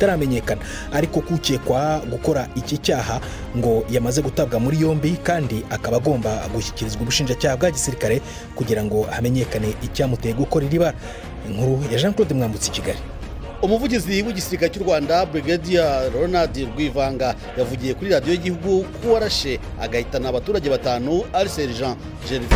bitaramenyekana ariko kukekwa gukora iki cyaha ngo yamaze gutabwa muri yombi kandi akaba agomba gushyikirizwa ubushinjacyaha bwa gisirikare kugira ngo hamenyekane icyamuteye gukora iri bara. Inkuru ya Jean Claude Mwambutsi, Kigali. Umuvugizi w'igisirikare cy'u Rwanda Brigadier Ronald Rwivanga yavugiye kuri radiyo y'igihugu ko warashe agahitana abaturage batanu ari Sergeant Gervais.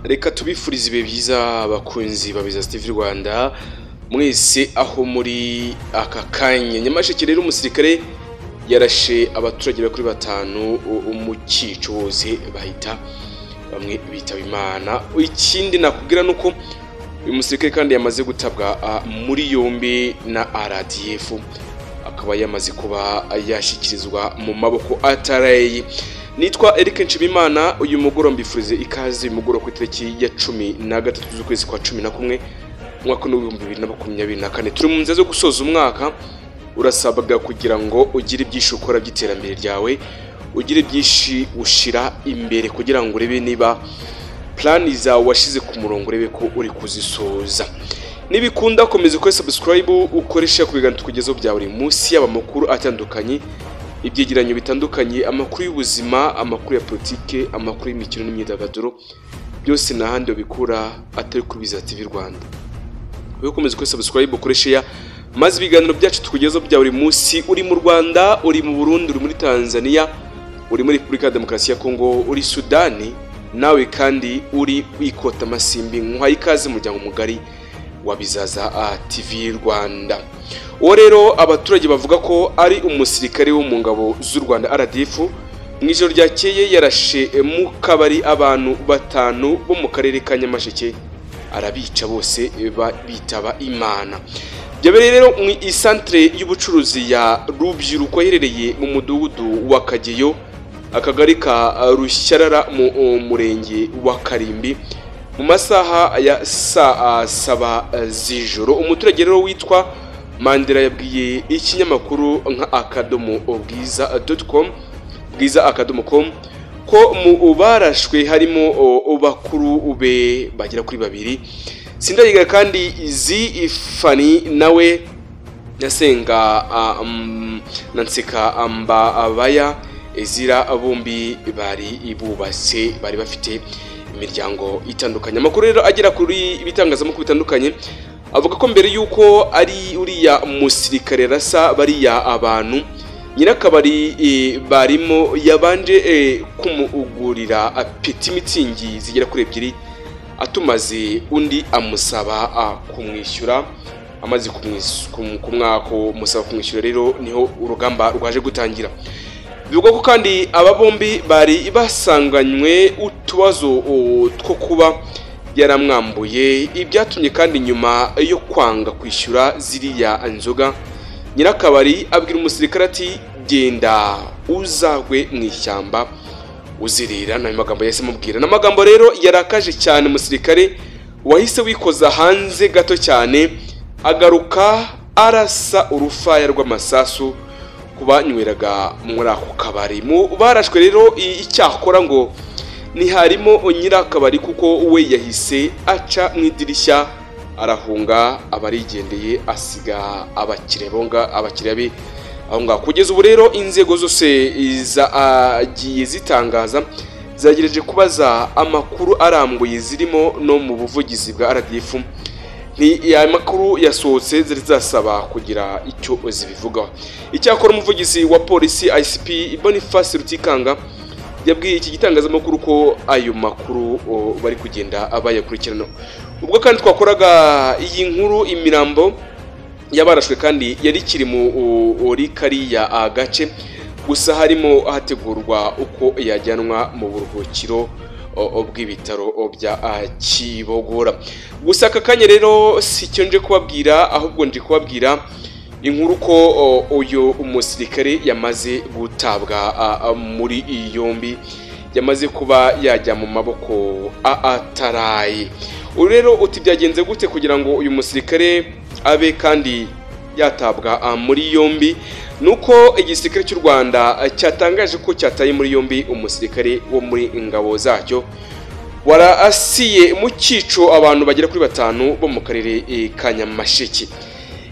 Reka tubifurize ibihe byiza abakunzi babiza TV Rwanda mwese aho muri aka kanya. Nyamasheke rero umusirikare yarashe abaturage bakuri batanu mu cyico bose bahita bamwe bitaba Imana. Ikindi nakubwira nuko uyu musirikare kandi yamaze gutabwa muri yombi na RDF, akaba yamaze kuba yashyikirizwa mu maboko atareye. Nitwa Eric Nshimimana. Uyu mugoroba mbifurize ikaze mugoroba ku itariki ya 13 z'ukwezi kwa 11 mwaka w'2024. Turi mu nzira zo gusoza umwaka. Urasabwa kugira ngo ugire byinshi ukora by'iterambere ryawe, ugire byinshi ushira imbere kugira ngo urebe niba plan zawe washize ku murongo, urebe ko uri kuzisoza. Nibikunda komeza ukore subscribe, ukoresha ku biganiro tukugezaho bya buri munsi, y'abamakuru atandukanye, ibyegeranyo bitandukanye, amakuru y'ubuzima, amakuru ya politike, amakuru y'imikino n'imyidagaduro, byose nahandi bikura atari kuri Biza TV Rwanda. Wewe komeza ukore subscribe, ukoresha maze ibiganiro byacu tukugezaho bya buri munsi. Uri mu Rwanda, uri mu Burundi, uri muri Tanzania, uri muri Repubulika ya Demokarasi ya Kongo, uri Sudani, nawe kandi uri wikota Masimbi, nkwaye ikaze muryango mugari wa Bizaza TV Rwanda. Uwo rero abaturage bavuga ko ari umusirikare wo mu ngabo z'u Rwanda RDF, mu ijoro ryakeye yarashe mu kabari abantu batanu bo mu karere ka Nyamasheke, arabica bose bitaba Imana. Byabereye rero mu isantre y'ubucuruzi ya Rubyiruko iherereye mu mudugudu wa Kageyo, akagari ka Rushyarara mu murenge wa Karimbi, mu masaha ya saa 7 z'ijoro. Umuturage rero witwa Mandela yabwiye ikinyamakuru nka bwiza.com ko mu barashwe harimo bakuru be bagera kuri 2. Sindayiga kandi Fani nawe Yasenga Nanseka Abaya Ezira bombi bari ibubase, bari bafite imiryango itandukanye. Amakuru rero agera kuri ibitangazamakuru bitandukanye avuga ko mbere yuko ari uriya musirikare rasa bariya abantu, nyirakabari barimo yabanje kumugurira apeti mitsingi zigera kuri 2, atumaze undi amusaba kumwishyura. Amaze kumwako musaba kumwishyura rero niho urugamba rwaje gutangira. Bivugwa ko kandi aba bombi bari basanganywe utubazo two kuba yaramwambuye, ibyatumye kandi nyuma yo kwanga kwishyura ziriya nzoga, nyirakabari abwira umusirikare ati genda uzagwe mu ishyamba uzirira. Nayo magambo yahise mubwira, n'amagambo rero yarakaje cyane. Umusirikare wahise wikoza hanze gato cyane, agaruka arasa urufaya rw'amasasu kubanyweraga muri ako kabari. Mu barashwe rero icyakora ngo ntiharimo nyirakabari kuko we yahise aca mu idirishya arahunga, abarigendeye asiga abakiriya be aho ngaho. Kugeza ubu rero inzego zose zagiye zitangaza, zagereje kubaza amakuru arambuye zirimo no mu buvugizi bwa RDF. Ya makuru yasohotse zari zasaba kugira icyo zibivugaho. Icyakora umuvugizi wa polisi ICP Boniface Rutikanga yabwiye iki gitangazamakuru ko ayo makuru bari kugenda abayakurikirana. Ubwo kandi twakoraga iyi nkuru, imirambo yabarashwe kandi yari kiri mu kariya agace, gusa harimo hategurwa uko yajyanwa mu buruhukiro bw'ibitaro bya Kibogora. Gusa aka kanya rero si cyo nje kubabwira, ahubwo nje kubabwira inkuru ko uyu umusirikare yamaze gutabwa muri yombi, yamaze kuba yajya mu maboko ataraye. Rero uti byagenze gute kugira ngo uyu musirikare abe kandi yatabwa muri yombi nuko igisirikare cy'u Rwanda cyatangaje ko cyataye muri yombi umusirikare wo muri ingabo zacyo warasiye mu cyico abantu bagera kuri 5 bo mu karere ka Nyamasheke.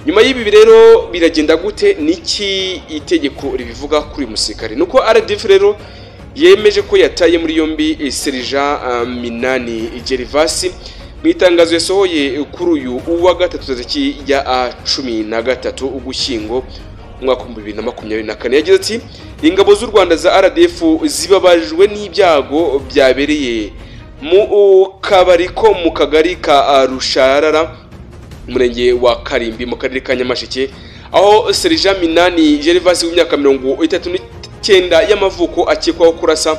Nyuma y'ibi rero biragenda gute, niki itegeko ribivuga kuri musirikare? Nuko RDF rero yemeje ko yataye muri yombi Sergeant Minani Gervasi mu itangazo yasohoye kuri uyu wa gatatu tariki ya 13 Ugushyingo umwaka wa 2024. Yagize ati ingabo z'u Rwanda za RDF zibabajwe n'ibyago byabereye mu kabari ko mu kagari ka Rusharara umurenge wa Karimbi mu karere ka Nyamasheke, aho Sergeant Minani Gervasi w'imyaka 39 y'amavuko akekwaho kurasa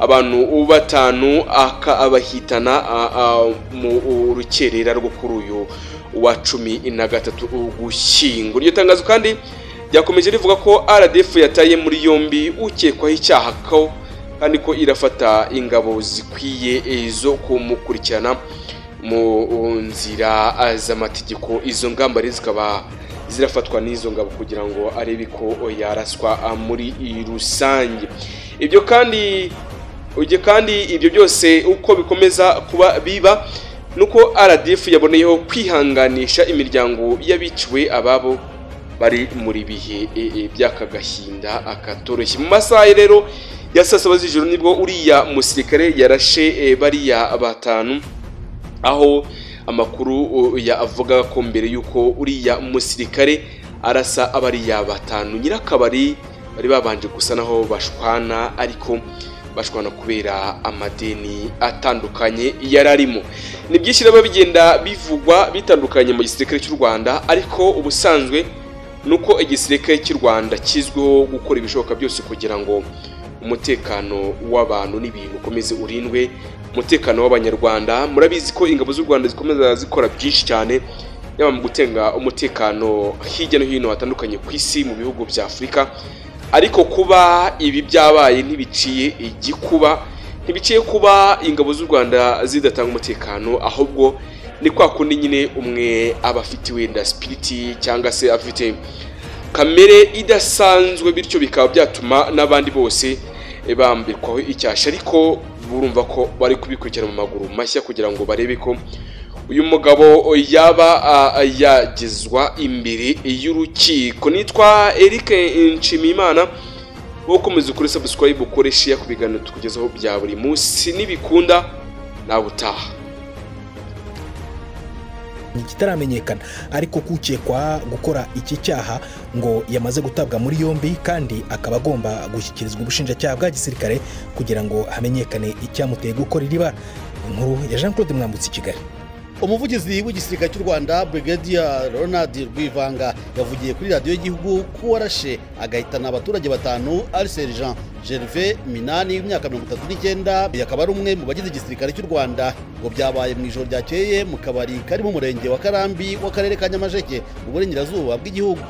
abantu 5 akabahitana mu rukerera rwo kuri uyu wa 13 Ugushyingo. Iryo tangazo kandi ryakomeje rivuga ko RDF yataye muri yombi ukekwaho icyaha ko kandi ko irafata ingabo zikwiye zo kumukurikirana mu nzira z'amategeko. Izo ngamba zikaba zirafatwa n'izo ngabo kugira ngo arebe ko yaraswa muri rusange. Ibyo kandi ibyo byose uko bikomeza kuba biba nuko RDF yaboneyeho kwihanganisha imiryango y'abiciwe ababo bari muri bihe by'akagahinda akatoroshye. Mu masaha rero ya saa 7 z'ijoro nibwo uriya musirikare yarashe bariya 5, aho amakuru avuga ko mbere yuko uriya musirikare arasa abariya 5 nyirakabari bari babanje gusa naho bashwana, ariko bashwana kubera amadeni atandukanye yararimo. Ni byinshi rero bigenda bivugwa bitandukanye mu gisirikare cy'u Rwanda, ariko ubusanzwe nuko igisirikare cy'u Rwanda kizwiho gukora ibishoboka byose kugira ngo umutekano w'abantu n'ibintu ukomeze urindwe, umutekano w'abanyarwanda. Murabizi ko ingabo z'u Rwanda zikomeza zikora byinshi cyane yaba mu gutenga umutekano hirya no hino hatandukanye ku isi mu bihugu bya Afurika, ariko kuba ibi byabaye ntibiciye kuba ingabo z'u Rwanda zidatanga umutekano, ahubwo ni kwa kundi nyine umwe aba afite wenda spirit cyangwa se afite kamere idasanzwe, bityo bikaba byatuma n'abandi bose bambikwaho icyasha. Ariko burumva ko bari kubikurikirana mu maguru mashya kugira ngo barebe ko uyu mugabo yaba yagezwa imbere y'urukiko. Nitwa Eric Nshimiyimana, wo komeza kuri subscribe ukore share ku biganiro tukugezaho bya buri munsi, nibikunda nawe utaha. Kitaramenyekana ariko kukekwa gukora iki cyaha ngo yamaze gutabwa muri yombi kandi akaba agomba gushyikirizwa ubushinjacyaha bwa gisirikare kugira ngo hamenyekane icyamuteye gukora iri bara. Inkuru ya Jean Claude Mwambutsi, Kigali. Umuvugizi w'igisirikare cy'u Rwanda Brigadier Ronald Rwivanga yavugiye kuri radiyo y'igihugu ko warashe agahitana abaturage 5 ari Sergeant Gervais Minani w'imyaka 39, akaba ari umwe mu bagize igisirikare cy'u Rwanda. Ngo byabaye mu ijoro ryakeye mu kabari kari mu murenge wa Karambi w'akarere ka Nyamasheke mu burengerazuba bw'igihugu.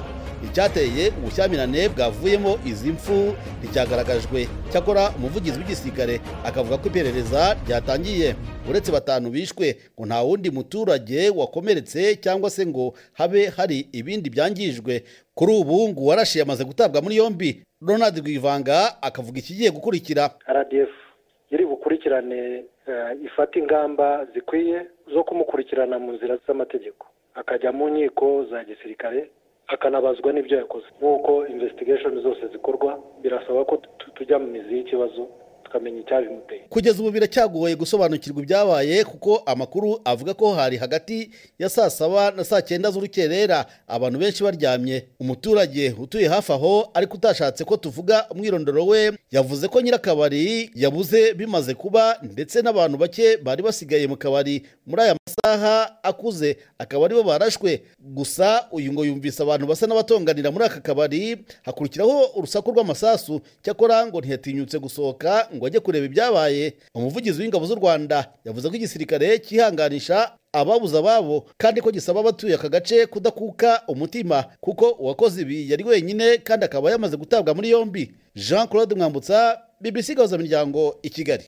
Icyateye ubushyamirane bwavuyemo izi mfu nticyagaragajwe, cyakora umuvugizi w'igisirikare akavuga ko iperereza ryatangiye. Uretse 5 bishwe ngo nta wundi muturage wakomeretse cyangwa se ngo habe hari ibindi byangijwe. Kuri ubu ngo warashe yamaze gutabwa muri yombi. Ronald Rwivanga akavuga ikigiye gukurikira. RDF yari bukurikirane ifata ingamba zikwiye zo kumukurikirana mu nzira z'amategeko, akajya mu nkiko za gisirikare akanabazwa n'ibyo yakoze. Nk'uko investigation zose zikorwa, birasaba ko tujya mu mizi y'ikibazo tukamenya icyabimuteye. Kugeza ubu biracyagoye gusobanukirwa ibyabaye kuko amakuru avuga ko hari hagati ya saa 7 na saa 9 z'urukerera abantu benshi baryamye. Umuturage utuye hafi aho ariko utashatse ko tuvuga umwirondoro we yavuze ko nyirakabari yabuze bimaze kuba, ndetse n'abantu bake bari basigaye mu kabari muri aya masaha akuze akaba aribo barashwe. Gusa uyu ngo yumvise abantu basa n'abatonganira muri aka kabari, hakurikiraho urusaku rw'amasasu, cyakora ngo ntiyatinyutse gusohoka ngo ajye kureba ibyabaye. Umuvugizi w'ingabo z'u Rwanda yavuze ko igisirikare cyihanganisha ababuza babo kandi ko gisaba abatuye aka gace kudakuka umutima kuko uwakoze ibi yari wenyine kandi akaba yamaze gutabwa muri yombi. Jean Claude Mwambutsa, BBC Gahuzamiryango, i Kigali.